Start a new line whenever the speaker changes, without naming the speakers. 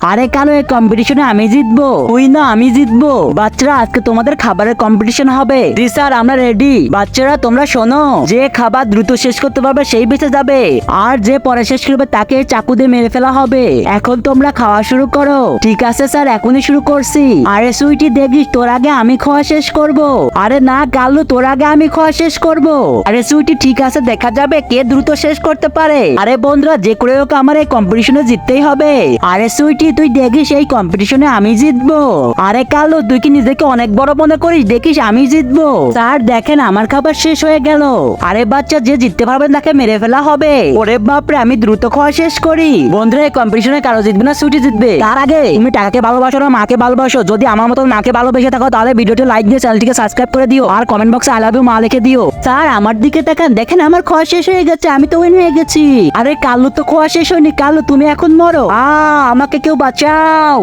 আরে কালো, এই কম্পিটিশনে আমি জিতবো। তুই না, আমি জিতবো। বাচ্চারা, আজকে তোমাদের খাবারের কম্পিটিশন হবে। জি স্যার, আমরা রেডি। বাচ্চারা তোমরা শোনো, যে খাবার দ্রুত শেষ করতে পারবে সেই বেঁচে যাবে, আর যে পরে শেষ করবে তাকে চাকু দিয়ে মেরে ফেলা হবে। এখন তোমরা খাওয়া শুরু করো। ঠিক আছে স্যার, এখনই শুরু করছি। আরে সুইটি, দেখিস তোর আগে আমি খাওয়া শেষ করব। আরে না কালু, তোর আগে আমি খাওয়া শেষ করব। আরে সুইটি, ঠিক আছে, দেখা যাবে কে দ্রুত শেষ করতে পারে। আরে বন্ধুরা, যে করে হোক আমার এই কম্পিটিশনে জিততেই হবে। আরে সুইটি, তুই দেখিস এই কম্পিটিশনে আমি জিতবো। আরে কালু, তুই কি নিজেকে অনেক বড় মনে করিস? দেখিস আমি জিতবো। স্যার দেখেন, আমার খাবার শেষ হয়ে গেল। আরে বাচ্চা, যে জিততে পারবে তাকে মেরে ফেলা হবে। ওরে বাপরে, আমি দ্রুত খাওয়া শেষ করি। বন্ধুরা, এই কম্পিটিশনে কারো জিতবে না, সুইটি জিতবে। তার আগে তুমি টাকাকে ভালোবাসো না মাকে ভালোবাসো? যদি আমার মতো মাকে ভালোবেসে থাকো তাহলে ভিডিওটি লাইক দিয়ে চ্যানেলটিকে সাবস্ক্রাইব করে দিও, আর কমেন্ট বক্সে আই লাভ ইউ মা লিখে দিও। স্যার আমার দিকে তাকান, দেখেন আমার খাওয়া শেষ হয়ে গেছে, আমি তো উইন হয়ে গেছি। আরে কালু তো খাওয়া শেষ হয়নি। কালু তুমি এখন মরো। আমাকে কেউ বাঁচাও।